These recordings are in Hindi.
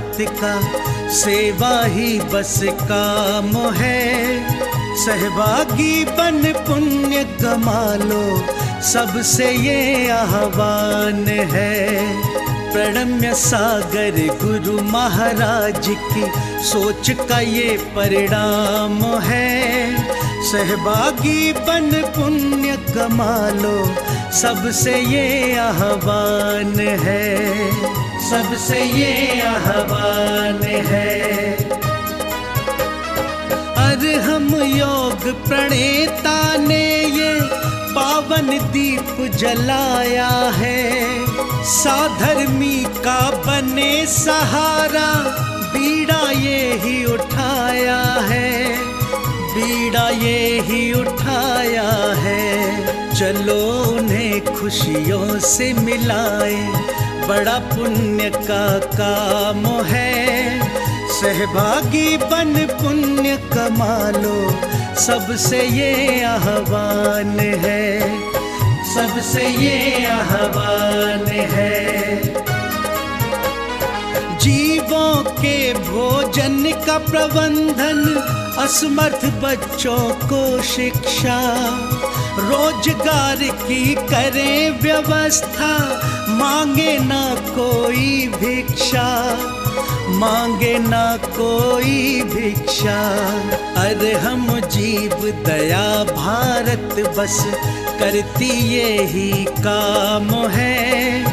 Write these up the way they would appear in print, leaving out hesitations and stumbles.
भारत का सेवा ही बस काम है। सहभागी बन पुण्य कमा लो, सबसे ये आह्वान है। प्रणम्य सागर गुरु महाराज की सोच का ये परिणाम है। सहभागी बन पुण्य कमा लो, सबसे ये आह्वान है, सबसे ये आह्वान है। अरहम योग प्रणेता ने ये पावन दीप जलाया है। साधर्मी का बने सहारा, बीड़ा ये ही उठाया है, बीड़ा ये ही उठाया है। चलो उन्हें खुशियों से मिलाए, बड़ा पुण्य का काम है। सहभागी बन पुण्य कमा लो, सबसे ये आह्वान है, सबसे ये आह्वान है। जीवों के भोजन का प्रबंधन, असमर्थ बच्चों को शिक्षा, रोजगार की करें व्यवस्था, मांगे ना कोई भिक्षा, मांगे ना कोई भिक्षा। अरे हम जीव दया भारत बस करती ये ही काम है।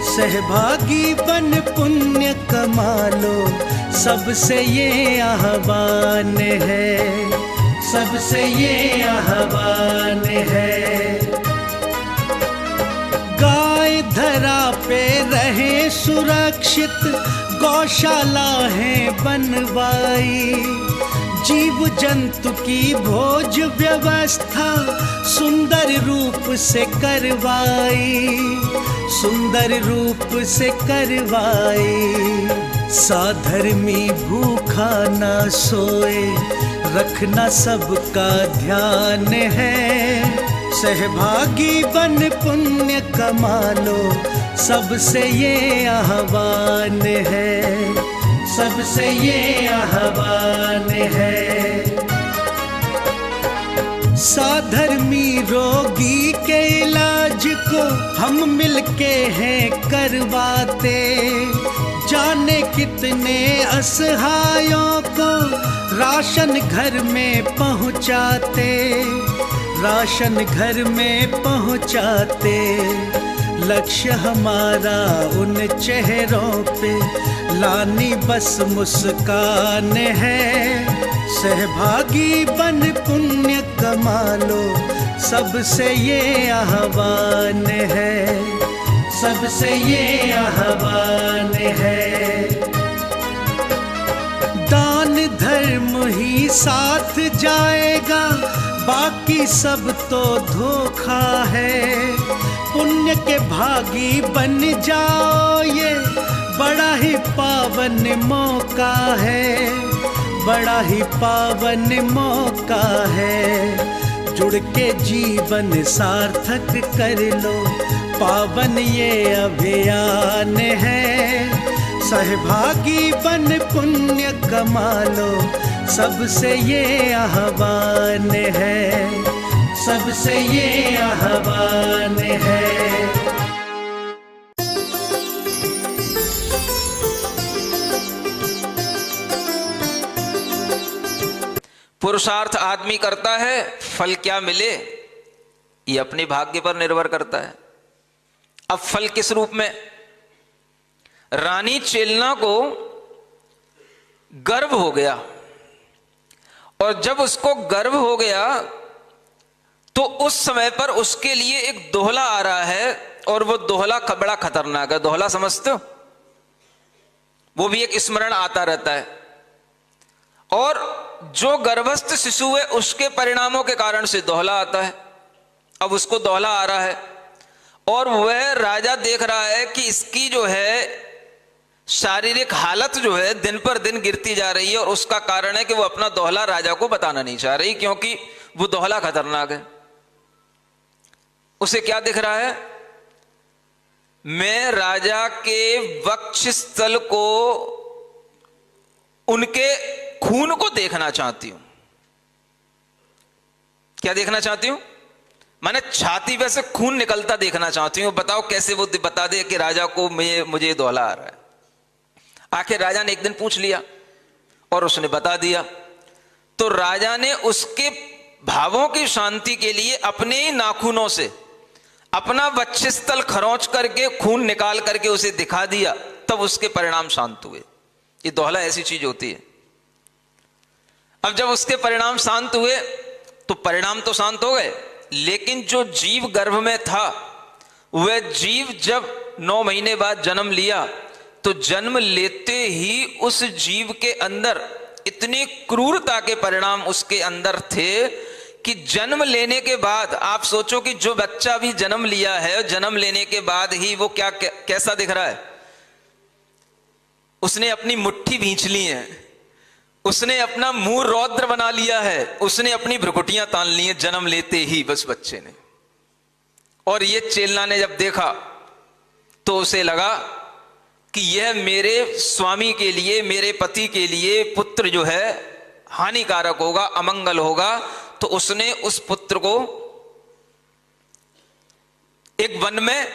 सहभागी बन पुण्य कमा लो, सबसे ये आह्वान है, सबसे ये आह्वान है। गाय धरा पे रहे सुरक्षित, गौशाला है बनवाई, जीव जंतु की भोज व्यवस्था सुंदर रूप से करवाई, सुंदर रूप से करवाई। साधर्मी भूखा ना सोए, रखना सबका ध्यान है। सहभागी बन पुण्य कमा लो, सबसे ये आह्वान है, सबसे ये आह्वान है। साधर्मी रोगी के इलाज को हम मिलके हैं करवाते, जाने कितने असहायों को राशन घर में पहुंचाते, राशन घर में पहुंचाते। लक्ष्य हमारा उन चेहरों पे लानी बस मुस्कान है। सहभागी बन पुण्य कमा लो, सबसे ये आह्वान है, सबसे ये आह्वान है। दान धर्म ही साथ जाएगा, बाकी सब तो धोखा है। पुण्य के भागी बन जाओ, ये बड़ा ही पावन मौका है, बड़ा ही पावन मौका है। जुड़ के जीवन सार्थक कर लो, पावन ये अभियान है। सहभागी बन पुण्य कमा लो, सबसे ये आह्वान है, सबसे ये आह्वान है। पुरुषार्थ आदमी करता है, फल क्या मिले ये अपने भाग्य पर निर्भर करता है। अब फल किस रूप में? रानी चेलना को गर्भ हो गया, और जब उसको गर्भ हो गया तो उस समय पर उसके लिए एक दोहला आ रहा है, और वो दोहला बड़ा खतरनाक है। दोहला समझते हो? वो भी एक स्मरण आता रहता है, और जो गर्भस्थ शिशु है उसके परिणामों के कारण से दोहला आता है। अब उसको दोहला आ रहा है, और वह राजा देख रहा है कि इसकी जो है शारीरिक हालत जो है दिन पर दिन गिरती जा रही है, और उसका कारण है कि वो अपना दोहला राजा को बताना नहीं चाह रही, क्योंकि वो दोहला खतरनाक है। उसे क्या दिख रहा है? मैं राजा के वक्षस्थल को उनके खून को देखना चाहती हूं। क्या देखना चाहती हूं? मैंने छाती पे से खून निकलता देखना चाहती हूं। बताओ कैसे वो बता दे कि राजा को मुझे दोहला आ रहा है। आखिर राजा ने एक दिन पूछ लिया और उसने बता दिया। तो राजा ने उसके भावों की शांति के लिए अपने ही नाखूनों से अपना वक्षस्थल खरोंच करके खून निकाल करके उसे दिखा दिया, तब उसके परिणाम शांत हुए। ये दोहला ऐसी चीज होती है। अब जब उसके परिणाम शांत हुए तो परिणाम तो शांत हो गए, लेकिन जो जीव गर्भ में था वह जीव जब 9 महीने बाद जन्म लिया तो जन्म लेते ही उस जीव के अंदर इतनी क्रूरता के परिणाम उसके अंदर थे कि जन्म लेने के बाद आप सोचो कि जो बच्चा भी जन्म लिया है, जन्म लेने के बाद ही वो कैसा दिख रहा है? उसने अपनी मुट्ठी भींच ली है, उसने अपना मुंह रौद्र बना लिया है, उसने अपनी भ्रुकुटियां तान ली हैं जन्म लेते ही बस बच्चे ने। और ये चेल्ला ने जब देखा तो उसे लगा कि यह मेरे स्वामी के लिए, मेरे पति के लिए पुत्र जो है हानिकारक होगा, अमंगल होगा। तो उसने उस पुत्र को एक वन में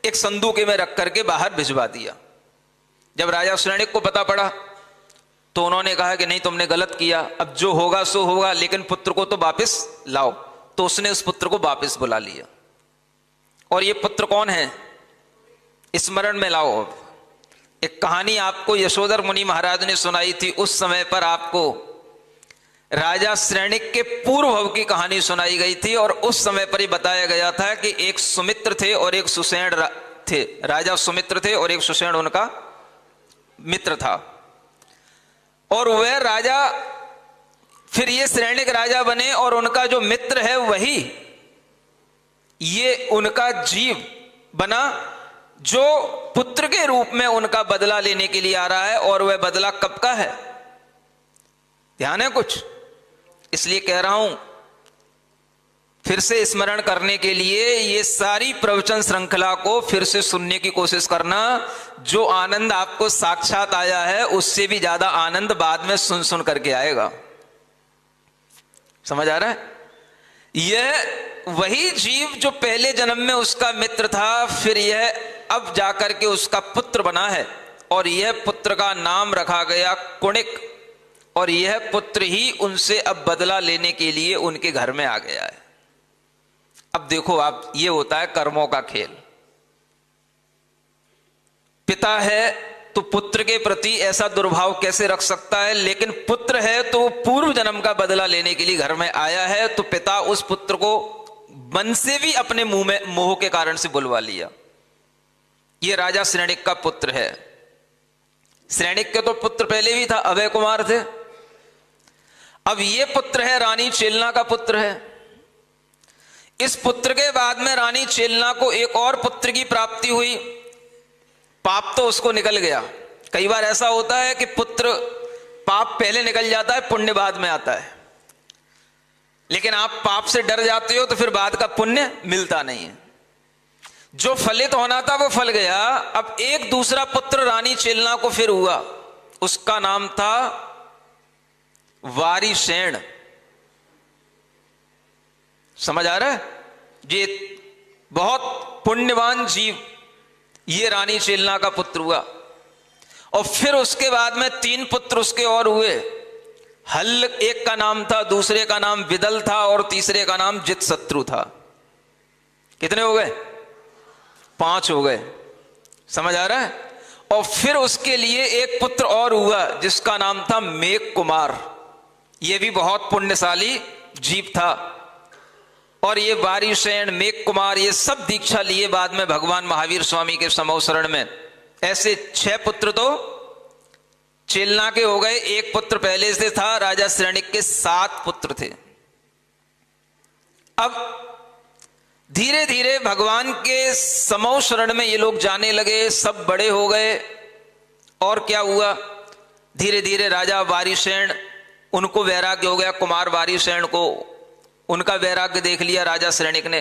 एक संदूके में रख करके बाहर भिजवा दिया। जब राजा श्रेणिक को पता पड़ा तो उन्होंने कहा कि नहीं, तुमने गलत किया, अब जो होगा सो होगा, लेकिन पुत्र को तो वापस लाओ। तो उसने उस पुत्र को वापस बुला लिया। और ये पुत्र कौन है स्मरण में लाओ। अब एक कहानी आपको यशोधर मुनि महाराज ने सुनाई थी। उस समय पर आपको राजा श्रेणिक के पूर्व भव की कहानी सुनाई गई थी और उस समय पर ही बताया गया था कि एक सुमित्र थे और एक सुषेण थे। राजा सुमित्र थे और एक सुषेण उनका मित्र था। और वह राजा फिर ये श्रेणिक राजा बने और उनका जो मित्र है वही ये उनका जीव बना जो पुत्र के रूप में उनका बदला लेने के लिए आ रहा है। और वह बदला कब का है? ध्यान है कुछ? इसलिए कह रहा हूं फिर से स्मरण करने के लिए ये सारी प्रवचन श्रृंखला को फिर से सुनने की कोशिश करना। जो आनंद आपको साक्षात आया है उससे भी ज्यादा आनंद बाद में सुन सुन करके आएगा। समझ आ रहा है? यह वही जीव जो पहले जन्म में उसका मित्र था, फिर यह अब जाकर के उसका पुत्र बना है और यह पुत्र का नाम रखा गया कुणिक। और यह पुत्र ही उनसे अब बदला लेने के लिए उनके घर में आ गया है। अब देखो आप, ये होता है कर्मों का खेल। पिता है तो पुत्र के प्रति ऐसा दुर्भाव कैसे रख सकता है, लेकिन पुत्र है तो वो पूर्व जन्म का बदला लेने के लिए घर में आया है। तो पिता उस पुत्र को मन से भी अपने मुंह में मोह के कारण से बुलवा लिया। ये राजा श्रेणिक का पुत्र है। श्रेणिक के तो पुत्र पहले भी था, अभय कुमार थे। अब ये पुत्र है रानी चेलना का पुत्र है। इस पुत्र के बाद में रानी चेलना को एक और पुत्र की प्राप्ति हुई। पाप तो उसको निकल गया। कई बार ऐसा होता है कि पुत्र पाप पहले निकल जाता है, पुण्य बाद में आता है। लेकिन आप पाप से डर जाते हो तो फिर बाद का पुण्य मिलता नहीं है। जो फलित होना था वो फल गया। अब एक दूसरा पुत्र रानी चेलना को फिर हुआ। उसका नाम था वारिसेन। समझ आ रहा है? ये बहुत पुण्यवान जीव ये रानी चेलना का पुत्र हुआ। और फिर उसके बाद में 3 पुत्र उसके और हुए। हल एक का नाम था, दूसरे का नाम विदल था और तीसरे का नाम जितशत्रु था। कितने हो गए? 5 हो गए। समझ आ रहा है? और फिर उसके लिए एक पुत्र और हुआ जिसका नाम था मेघ कुमार। यह भी बहुत पुण्यशाली जीव था। और ये वारिसेन, मेघ कुमार, ये सब दीक्षा लिए बाद में भगवान महावीर स्वामी के समूह शरण में। ऐसे 6 पुत्र तो चेलना के हो गए। एक पुत्र पहले से था। राजा श्रेणिक के 7 पुत्र थे। अब धीरे धीरे भगवान के समूह शरण में ये लोग जाने लगे, सब बड़े हो गए। और क्या हुआ? धीरे धीरे राजा वारिसेन, उनको वैराग्य हो गया। कुमार वारिसेन को उनका वैराग्य देख लिया राजा श्रेणिक ने।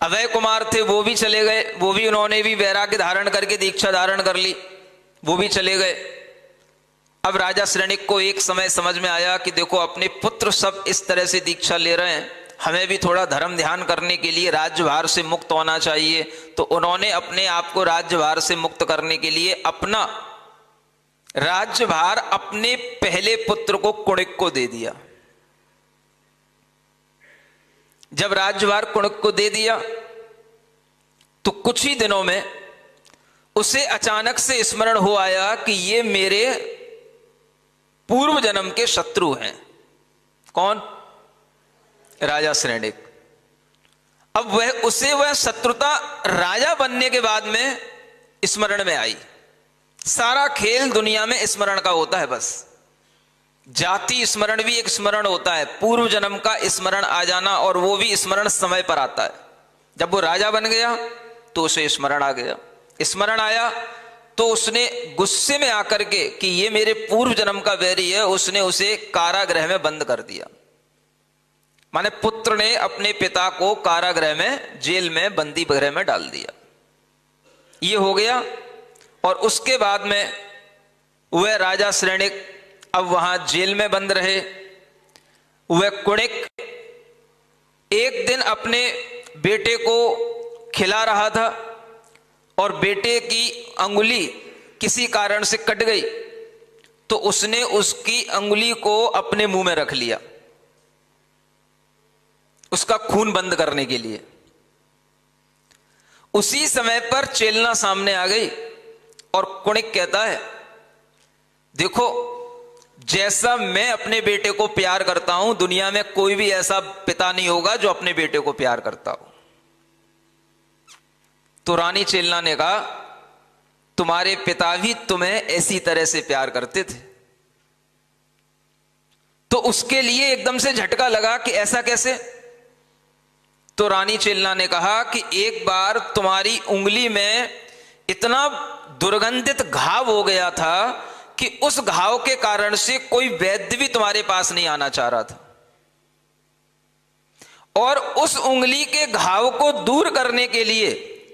अभय कुमार थे, वो भी चले गए। वो भी, उन्होंने भी वैराग्य धारण करके दीक्षा धारण कर ली। वो भी चले गए। अब राजा श्रेणिक को एक समय समझ में आया कि देखो अपने पुत्र सब इस तरह से दीक्षा ले रहे हैं, हमें भी थोड़ा धर्म ध्यान करने के लिए राज्यभार से मुक्त होना चाहिए। तो उन्होंने अपने आप को राज्यभार से मुक्त करने के लिए अपना राज्यभार अपने पहले पुत्र को कुणिक को दे दिया। जब राज्यभार कुणिक को दे दिया तो कुछ ही दिनों में उसे अचानक से स्मरण हो आया कि ये मेरे पूर्व जन्म के शत्रु हैं। कौन? राजा श्रेणिक। अब वह शत्रुता राजा बनने के बाद में स्मरण में आई। सारा खेल दुनिया में स्मरण का होता है, बस जाति स्मरण भी एक स्मरण होता है, पूर्व जन्म का स्मरण आ जाना, और वो भी स्मरण समय पर आता है। जब वो राजा बन गया तो उसे स्मरण आ गया। स्मरण आया तो उसने गुस्से में आकर के कि ये मेरे पूर्व जन्म का बैरी है, उसने उसे कारागृह में बंद कर दिया। माने पुत्र ने अपने पिता को कारागृह में, जेल में, बंदी गृह में डाल दिया। ये हो गया। और उसके बाद में वह राजा श्रेणिक अब वहां जेल में बंद रहे। वह कुणिक एक दिन अपने बेटे को खिला रहा था और बेटे की अंगुली किसी कारण से कट गई, तो उसने उसकी अंगुली को अपने मुंह में रख लिया, उसका खून बंद करने के लिए। उसी समय पर चेलना सामने आ गई और कुणिक कहता है, देखो जैसा मैं अपने बेटे को प्यार करता हूं, दुनिया में कोई भी ऐसा पिता नहीं होगा जो अपने बेटे को प्यार करता हो। तो रानी चेलना ने कहा, तुम्हारे पिता भी तुम्हें ऐसी तरह से प्यार करते थे। तो उसके लिए एकदम से झटका लगा कि ऐसा कैसे। तो रानी चेलना ने कहा कि एक बार तुम्हारी उंगली में इतना दुर्गंधित घाव हो गया था कि उस घाव के कारण से कोई वैद्य भी तुम्हारे पास नहीं आना चाह रहा था, और उस उंगली के घाव को दूर करने के लिए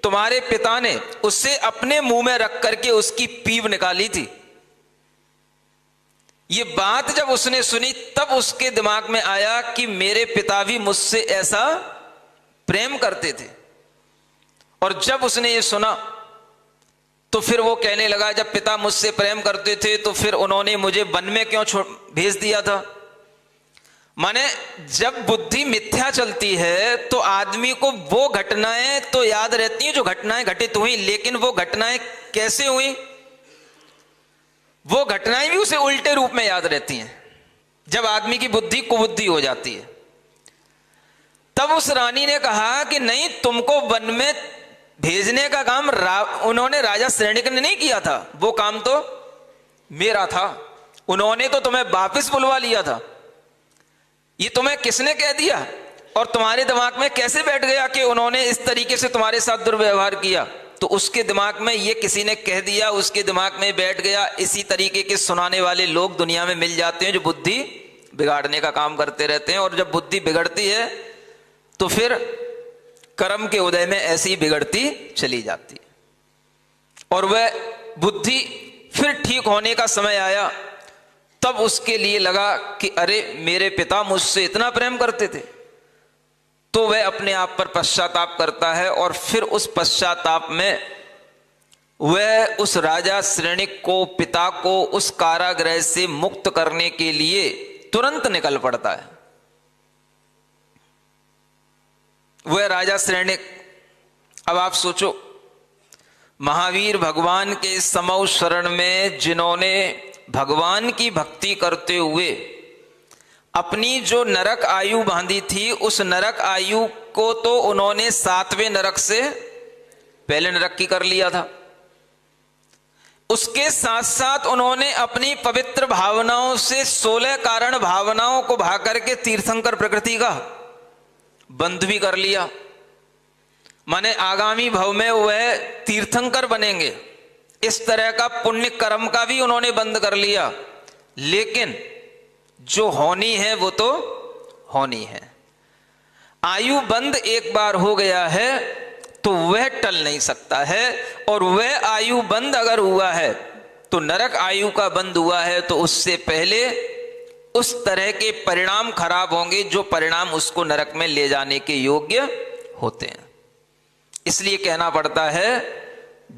तुम्हारे पिता ने उसे अपने मुंह में रख करके उसकी पीप निकाली थी। ये बात जब उसने सुनी तब उसके दिमाग में आया कि मेरे पिता भी मुझसे ऐसा प्रेम करते थे। और जब उसने ये सुना तो फिर वो कहने लगा, जब पिता मुझसे प्रेम करते थे तो फिर उन्होंने मुझे वन में क्यों भेज दिया था। माने जब बुद्धि मिथ्या चलती है तो आदमी को वो घटनाएं तो याद रहती हैं जो घटनाएं घटित हुई, लेकिन वो घटनाएं कैसे हुई, वो घटनाएं भी उसे उल्टे रूप में याद रहती हैं जब आदमी की बुद्धि कुबुद्धि हो जाती है। तब उस रानी ने कहा कि नहीं, तुमको वन में भेजने का काम उन्होंने राजा श्रेणिक ने नहीं किया था, वो काम तो मेरा था। उन्होंने तो तुम्हें वापस बुलवा लिया था। ये तुम्हें किसने कह दिया और तुम्हारे दिमाग में कैसे बैठ गया कि उन्होंने इस तरीके से तुम्हारे साथ दुर्व्यवहार किया। तो उसके दिमाग में ये किसी ने कह दिया, उसके दिमाग में बैठ गया। इसी तरीके के सुनाने वाले लोग दुनिया में मिल जाते हैं जो बुद्धि बिगाड़ने का काम करते रहते हैं, और जब बुद्धि बिगड़ती है तो फिर कर्म के उदय में ऐसी बिगड़ती चली जाती है। और वह बुद्धि फिर ठीक होने का समय आया, तब उसके लिए लगा कि अरे मेरे पिता मुझसे इतना प्रेम करते थे। तो वह अपने आप पर पश्चाताप करता है, और फिर उस पश्चाताप में वह उस राजा श्रेणिक को, पिता को, उस कारागृह से मुक्त करने के लिए तुरंत निकल पड़ता है। वह राजा श्रेणिक, अब आप सोचो, महावीर भगवान के समौ शरण में जिन्होंने भगवान की भक्ति करते हुए अपनी जो नरक आयु बांधी थी, उस नरक आयु को तो उन्होंने 7वें नरक से पहले नरक की कर लिया था। उसके साथ साथ उन्होंने अपनी पवित्र भावनाओं से 16 कारण भावनाओं को भा करके तीर्थंकर प्रकृति का बंध भी कर लिया। माने आगामी भव में वह तीर्थंकर बनेंगे, इस तरह का पुण्य कर्म का भी उन्होंने बंद कर लिया। लेकिन जो होनी है वो तो होनी है। आयु बंद एक बार हो गया है तो वह टल नहीं सकता है, और वह आयु बंद अगर हुआ है तो नरक आयु का बंद हुआ है तो उससे पहले उस तरह के परिणाम खराब होंगे जो परिणाम उसको नरक में ले जाने के योग्य होते हैं। इसलिए कहना पड़ता है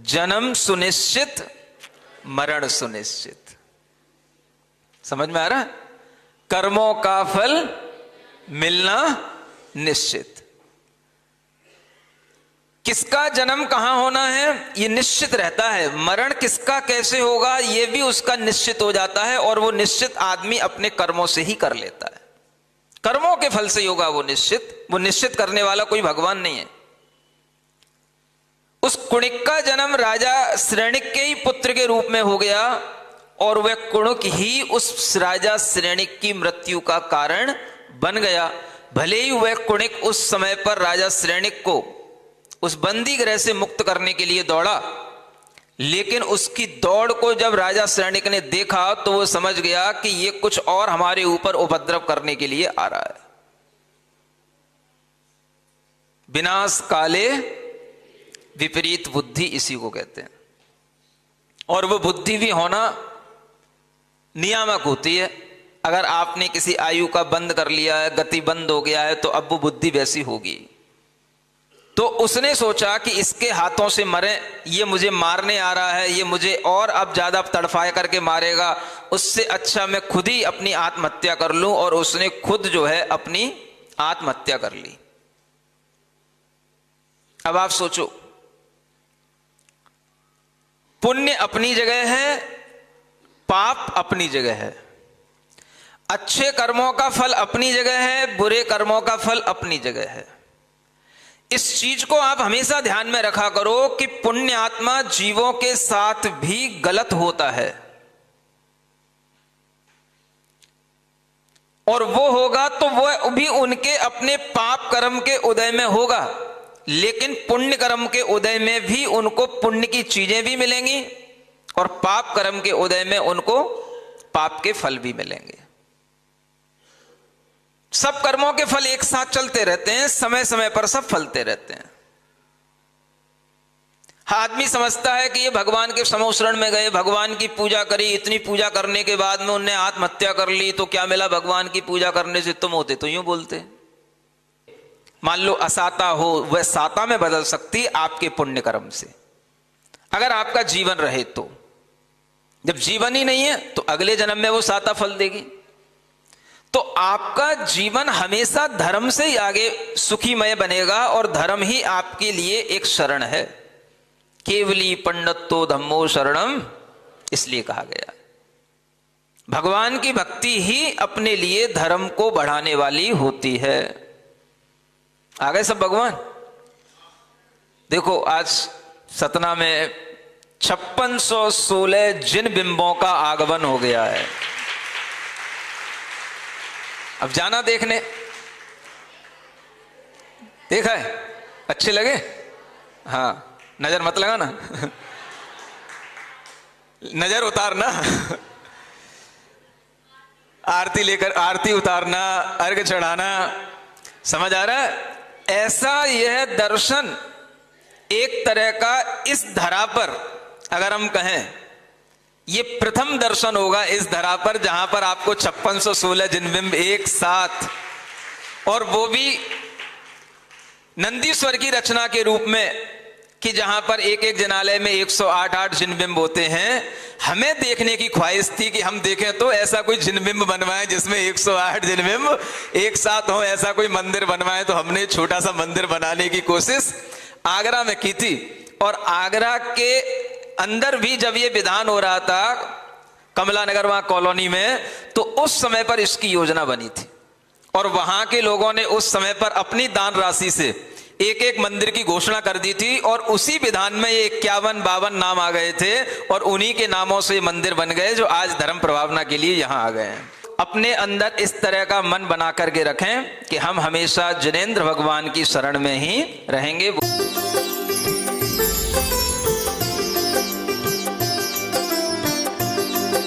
जन्म सुनिश्चित मरण सुनिश्चित। समझ में आ रहा है? कर्मों का फल मिलना निश्चित। किसका जन्म कहां होना है यह निश्चित रहता है, मरण किसका कैसे होगा यह भी उसका निश्चित हो जाता है, और वो निश्चित आदमी अपने कर्मों से ही कर लेता है। कर्मों के फल से होगा वो निश्चित करने वाला कोई भगवान नहीं है। उस कुणिक का जन्म राजा श्रेणिक के ही पुत्र के रूप में हो गया, और वह कुणिक ही उस राजा श्रेणिक की मृत्यु का कारण बन गया। भले ही वह कुणिक उस समय पर राजा श्रेणिक को उस बंदी गृह से मुक्त करने के लिए दौड़ा, लेकिन उसकी दौड़ को जब राजा श्रेणिक ने देखा तो वो समझ गया कि ये कुछ और हमारे ऊपर उपद्रव करने के लिए आ रहा है। विनाश काले विपरीत बुद्धि इसी को कहते हैं। और वो बुद्धि भी होना नियामक होती है। अगर आपने किसी आयु का बंद कर लिया है, गति बंद हो गया है, तो अब वो बुद्धि वैसी होगी। तो उसने सोचा कि इसके हाथों से मरे, ये मुझे मारने आ रहा है, ये मुझे और अब ज्यादा तड़फाए करके मारेगा, उससे अच्छा मैं खुद ही अपनी आत्महत्या कर लूं। और उसने खुद जो है अपनी आत्महत्या कर ली। अब आप सोचो, पुण्य अपनी जगह है, पाप अपनी जगह है, अच्छे कर्मों का फल अपनी जगह है, बुरे कर्मों का फल अपनी जगह है। इस चीज को आप हमेशा ध्यान में रखा करो कि पुण्य आत्मा जीवों के साथ भी गलत होता है, और वो होगा तो वो भी उनके अपने पाप कर्म के उदय में होगा, लेकिन पुण्य कर्म के उदय में भी उनको पुण्य की चीजें भी मिलेंगी, और पाप कर्म के उदय में उनको पाप के फल भी मिलेंगे। सब कर्मों के फल एक साथ चलते रहते हैं, समय समय पर सब फलते रहते हैं। आदमी समझता है कि ये भगवान के समोशरण में गए, भगवान की पूजा करी, इतनी पूजा करने के बाद में उन्हें आत्महत्या कर ली, तो क्या मिला भगवान की पूजा करने से? तुम होते तो यूं बोलते। मान लो असाता हो, वह साता में बदल सकती आपके पुण्य कर्म से, अगर आपका जीवन रहे तो। जब जीवन ही नहीं है तो अगले जन्म में वो साता फल देगी। तो आपका जीवन हमेशा धर्म से ही आगे सुखीमय बनेगा, और धर्म ही आपके लिए एक शरण है। केवली पंडितो धम्मो शरणम, इसलिए कहा गया। भगवान की भक्ति ही अपने लिए धर्म को बढ़ाने वाली होती है। आ गए सब भगवान? देखो आज सतना में 5616 जिन बिंबों का आगमन हो गया है। अब जाना देखने, देखा है? अच्छे लगे? हाँ, नजर मत लगाना नजर उतारना आरती लेकर आरती उतारना, अर्घ चढ़ाना, समझ आ रहा है? ऐसा यह दर्शन एक तरह का इस धरा पर, अगर हम कहें, ये प्रथम दर्शन होगा इस धरा पर, जहां पर आपको 5616 जिनबिंब एक साथ, और वो भी नंदीश्वर की रचना के रूप में, कि जहां पर एक एक जनालय में 108 जिनबिंब होते हैं। हमें देखने की ख्वाहिश थी कि हम देखें तो ऐसा कोई जिनबिंब बनवाएं जिसमें 108 जिनबिंब एक साथ हो, ऐसा कोई मंदिर बनवाएं। तो हमने छोटा सा मंदिर बनाने की कोशिश आगरा में की थी, और आगरा के अंदर भी जब ये विधान हो रहा था कमला नगर वहां कॉलोनी में, तो उस समय पर इसकी योजना बनी थी, और वहां के लोगों ने उस समय पर अपनी दान राशि से एक एक मंदिर की घोषणा कर दी थी, और उसी विधान में ये 51-52 नाम आ गए थे, और उन्हीं के नामों से मंदिर बन गए जो आज धर्म प्रभावना के लिए यहां आ गए हैं। अपने अंदर इस तरह का मन बना करके रखें कि हम हमेशा जिनेंद्र भगवान की शरण में ही रहेंगे।